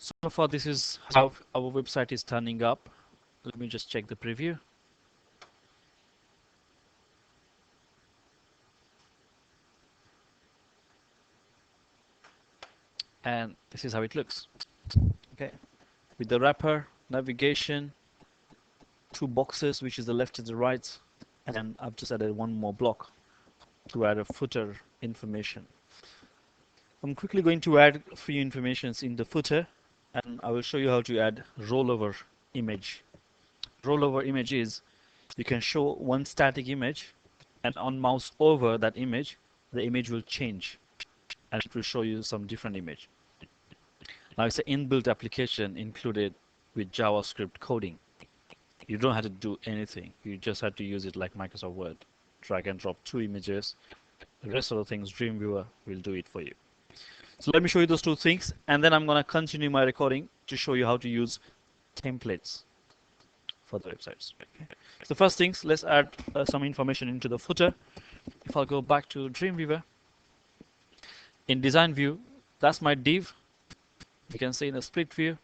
So far, this is how our website is turning up. Let me just check the preview. And this is how it looks. Okay, with the wrapper, navigation, two boxes, which is the left and the right, and I've just added one more block to add a footer information. I'm quickly going to add a few informations in the footer, and I will show you how to add rollover image. Rollover image is you can show one static image, and on mouse over that image, the image will change, and it will show you some different image. Now it's an inbuilt application included with JavaScript coding. You don't have to do anything. You just have to use it like Microsoft Word. Drag and drop two images. The rest of the things Dreamweaver will do it for you. So let me show you those two things, and then I'm going to continue my recording to show you how to use templates for the websites. Okay. So first things, let's add some information into the footer. If I'll go back to Dreamweaver, in design view, that's my div. You can see in the split view,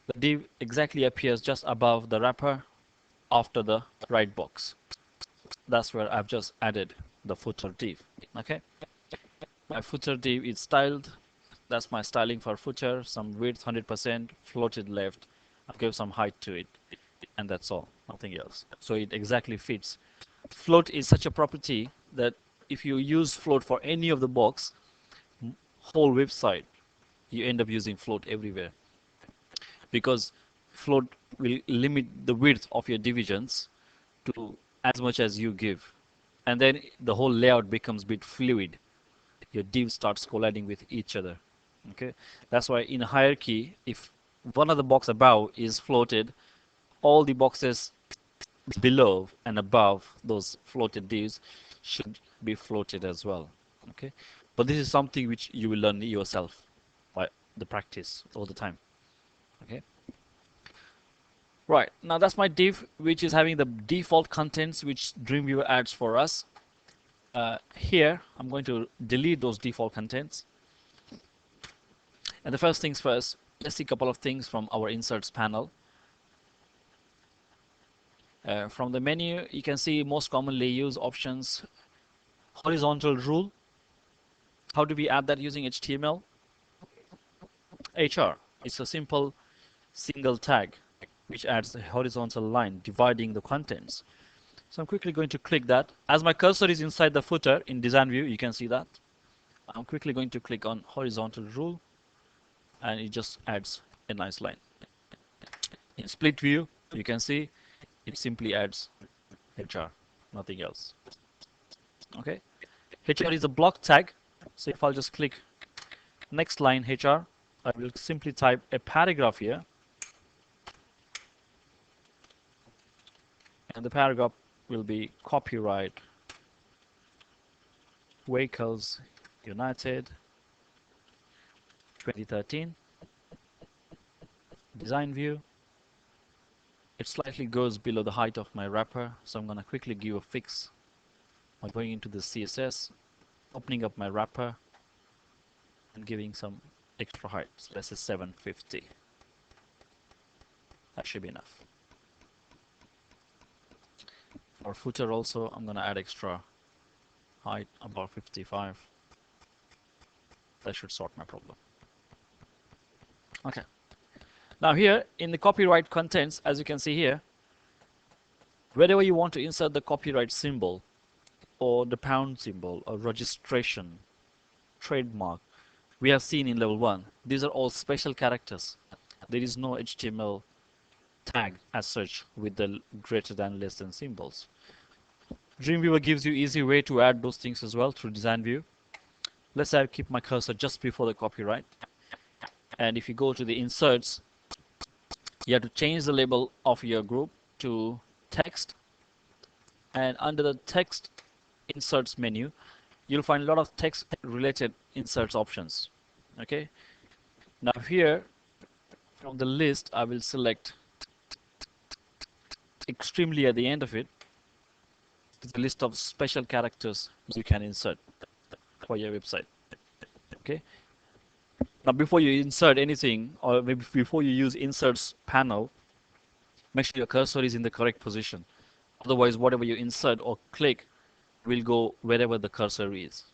the div exactly appears just above the wrapper after the right box. That's where I've just added the footer div. Okay, my footer div is styled. That's my styling for footer. Some width 100%, floated left. I've given some height to it, and that's all, nothing else. So it exactly fits. Float is such a property that if you use float for any of the box, whole website, you end up using float everywhere, because float will limit the width of your divisions to as much as you give, and then the whole layout becomes a bit fluid. Your divs starts colliding with each other. Okay, that's why in a hierarchy, if one of the box above is floated, all the boxes below and above those floated divs should be floated as well. Okay, but this is something which you will learn yourself by the practice all the time. Okay, right, now that's my div, which is having the default contents which Dreamweaver adds for us. Here I'm going to delete those default contents, and the first things first, let's see a couple of things from our inserts panel. From the menu, you can see most commonly used options. Horizontal rule, how do we add that using HTML? HR, it's a simple single tag which adds a horizontal line dividing the contents. So I'm quickly going to click that. As my cursor is inside the footer in design view, you can see that. I'm quickly going to click on horizontal rule, and it just adds a nice line. In split view, you can see it simply adds HR, nothing else. Okay, HR is a block tag. So if I'll just click next line HR, I will simply type a paragraph here, and the paragraph will be copyright Vehicles United 2013. Design view. It slightly goes below the height of my wrapper, so I'm going to quickly give a fix by going into the CSS, opening up my wrapper, and giving some extra height. So let's say 750. That should be enough. For footer also, I'm going to add extra height, about 55. That should sort my problem. Okay. Now here in the copyright contents, as you can see here, wherever you want to insert the copyright symbol or the pound symbol or registration, trademark, we have seen in level 1. These are all special characters. There is no HTML tag as such with the greater than, less than symbols. Dreamweaver gives you easy way to add those things as well through design view. Let's say I keep my cursor just before the copyright. And if you go to the inserts, you have to change the label of your group to text. And under the text inserts menu, you'll find a lot of text related inserts options. Okay. Now here from the list, I will select extremely at the end of it the list of special characters you can insert for your website. Okay. Now, before you insert anything, or maybe before you use inserts panel, make sure your cursor is in the correct position. Otherwise, whatever you insert or click will go wherever the cursor is.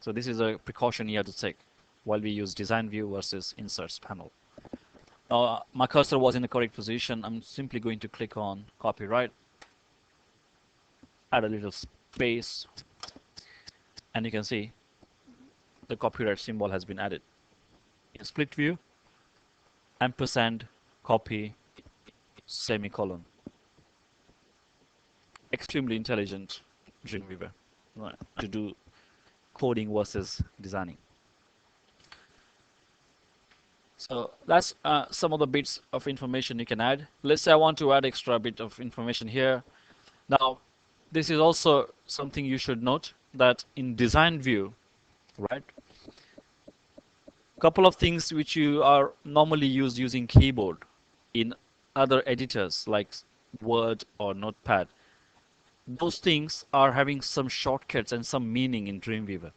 So this is a precaution you have to take while we use design view versus inserts panel. Now, my cursor was in the correct position. I'm simply going to click on copyright, add a little space, and you can see the copyright symbol has been added. In split view, ampersand, copy, semicolon. Extremely intelligent Dreamweaver, right, to do coding versus designing. So that's some of the bits of information you can add. Let's say I want to add extra bit of information here. Now, this is also something you should note that in design view, right? Couple of things which you are normally using keyboard in other editors like Word or Notepad. Those things are having some shortcuts and some meaning in Dreamweaver.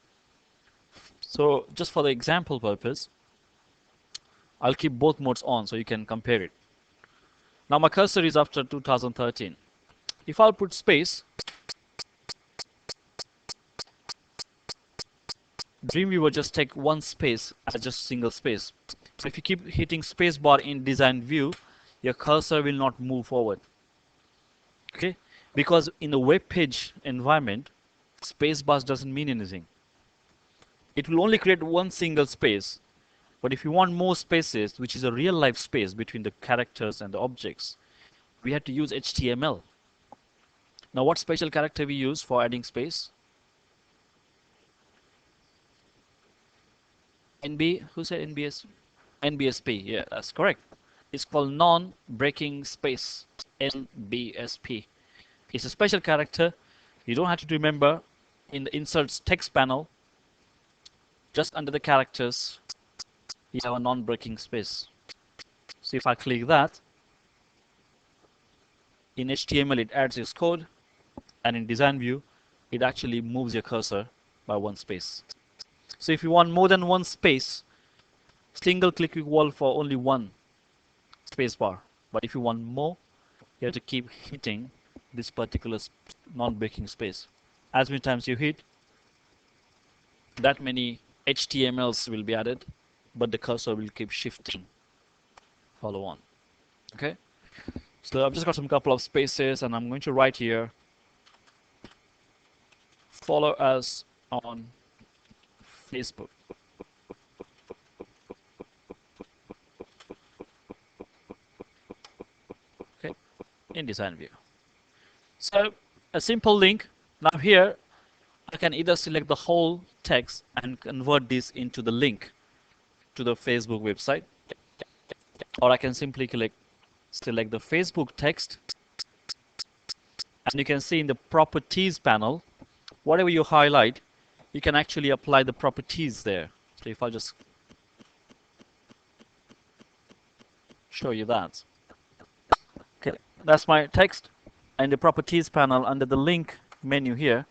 So just for the example purpose, I'll keep both modes on so you can compare it. Now my cursor is after 2013. If I'll put space, Dreamweaver just take one space as just single space. So if you keep hitting spacebar in design view, your cursor will not move forward. Okay? Because in a web page environment, spacebars doesn't mean anything. It will only create one single space. But if you want more spaces, which is a real life space between the characters and the objects, we had to use HTML. Now what special character we use for adding space? Who said NBS? NBSP, yeah, that's correct. It's called non-breaking space, NBSP. It's a special character. You don't have to remember. In the inserts text panel, just under the characters, you have a non-breaking space. So if I click that, in HTML it adds this code, and in design view, it actually moves your cursor by one space. So if you want more than one space, single click equal for only one space bar. But if you want more, you have to keep hitting this particular non-breaking space. As many times you hit, that many HTMLs will be added, but the cursor will keep shifting. Follow on. Okay? So I've just got some couple of spaces, and I'm going to write here, follow us on Facebook. Okay, in design view. So a simple link. Now here, I can either select the whole text and convert this into the link to the Facebook website, or I can simply select the Facebook text, and you can see in the properties panel, whatever you highlight, you can actually apply the properties there. So if I just show you that. Okay, that's my text. And the properties panel under the link menu here,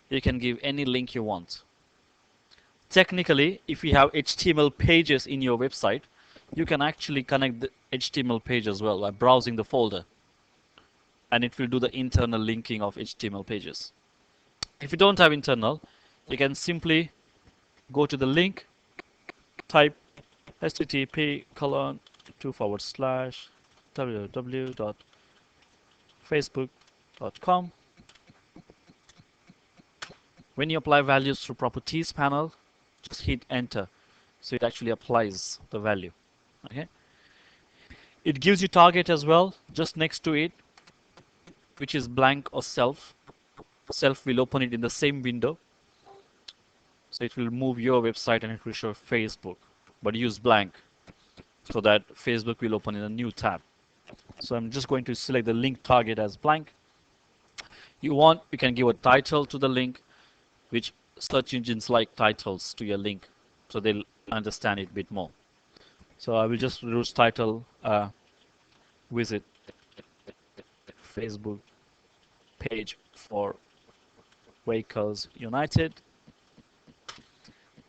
you can give any link you want. Technically, if you have HTML pages in your website, you can actually connect the HTML page as well by browsing the folder, and it will do the internal linking of HTML pages. If you don't have internal, you can simply go to the link, type http://www.facebook.com. When you apply values through properties panel, just hit enter. So it actually applies the value. Okay. It gives you target as well, just next to it, which is blank or self. Self will open it in the same window. So it will move your website and it will show Facebook, but use blank so that Facebook will open in a new tab. So I'm just going to select the link target as blank. You can give a title to the link, which search engines like titles to your link, so they'll understand it a bit more. So I will just use title visit Facebook page for Vehicles United.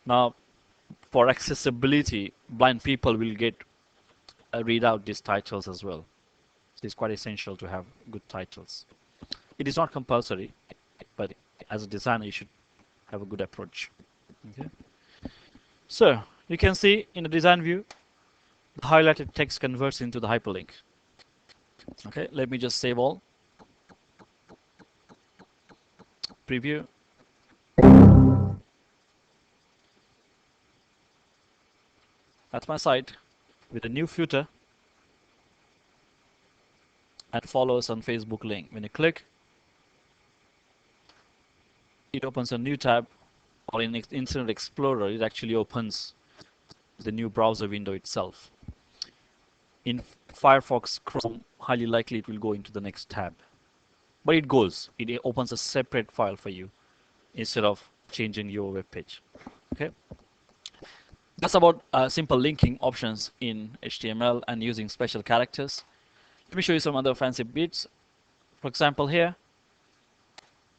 Now for accessibility, blind people will get read out these titles as well. So it's quite essential to have good titles. It is not compulsory, but as a designer, you should have a good approach. Okay. So you can see in the design view, the highlighted text converts into the hyperlink. Okay, let me just save all. Preview. That's my site with a new footer and follow us on Facebook link. When you click, it opens a new tab, or in Internet Explorer, it actually opens the new browser window itself. In Firefox, Chrome, highly likely it will go into the next tab. But it goes. It opens a separate file for you instead of changing your web page. Okay. That's about simple linking options in HTML and using special characters. Let me show you some other fancy bits. For example, here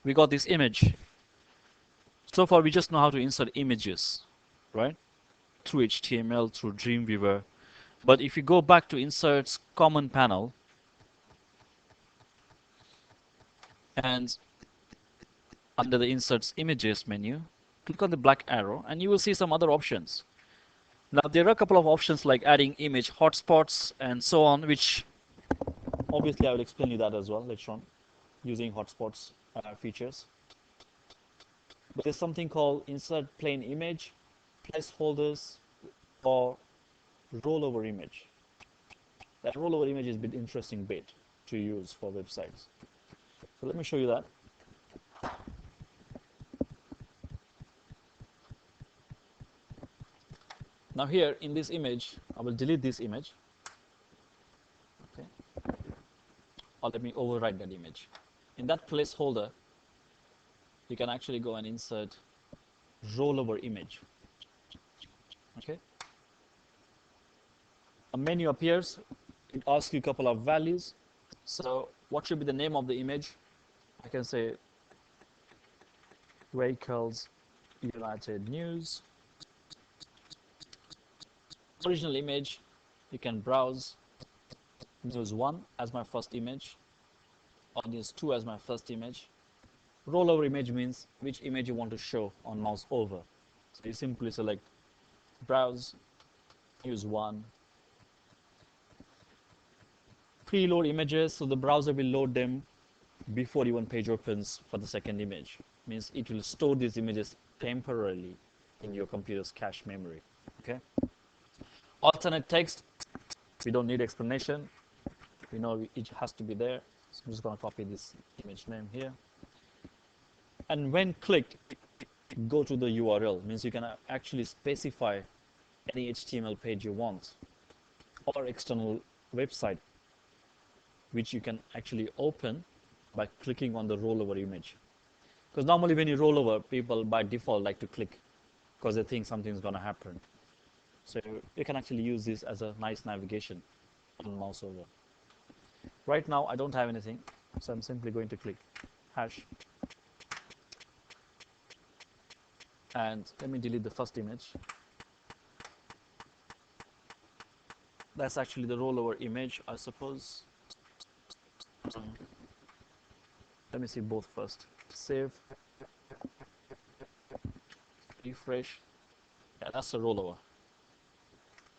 we got this image. So far, we just know how to insert images, right? Through HTML, through Dreamweaver. But if you go back to Insert's Common panel, and under the Inserts Images menu, click on the black arrow, and you will see some other options. Now, there are a couple of options like adding image hotspots and so on, which obviously I will explain you that as well later on, using hotspots features. But there's something called insert plain image, placeholders, or rollover image. That rollover image is a bit interesting bit to use for websites. So let me show you that. Now here in this image, I will delete this image. Okay. Or let me overwrite that image. In that placeholder, you can actually go and insert rollover image. Okay. A menu appears. It asks you a couple of values. So what should be the name of the image? I can say Vehicles United News. Original image, you can browse News 1 as my first image, or News 2 as my first image. Rollover image means which image you want to show on mouse over. So you simply select Browse, News 1. Preload images, so the browser will load them before even page opens for the second image. Means it will store these images temporarily in your computer's cache memory. Okay. Alternate text, we don't need explanation. We know it has to be there. So I'm just going to copy this image name here. And when clicked, go to the URL. Means you can actually specify any HTML page you want, or external website, which you can actually open by clicking on the rollover image. Because normally when you roll over, people by default like to click because they think something's going to happen. So you can actually use this as a nice navigation on mouse over. Right now I don't have anything, so I'm simply going to click hash. And let me delete the first image. That's actually the rollover image, I suppose. Let me see both first. Save. Refresh. Yeah, that's the rollover.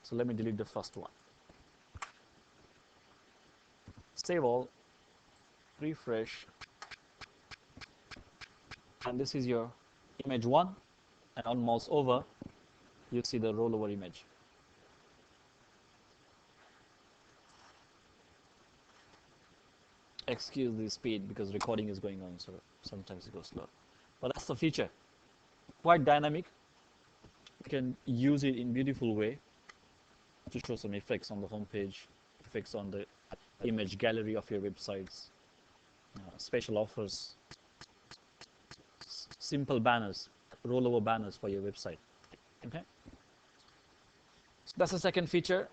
So let me delete the first one. Save all. Refresh. And this is your image 1. And on mouse over, you see the rollover image. Excuse the speed because recording is going on, so sometimes it goes slow. But that's the feature. Quite dynamic. You can use it in beautiful way to show some effects on the home page, effects on the image gallery of your websites, special offers, simple banners, rollover banners for your website. Okay. So that's the second feature.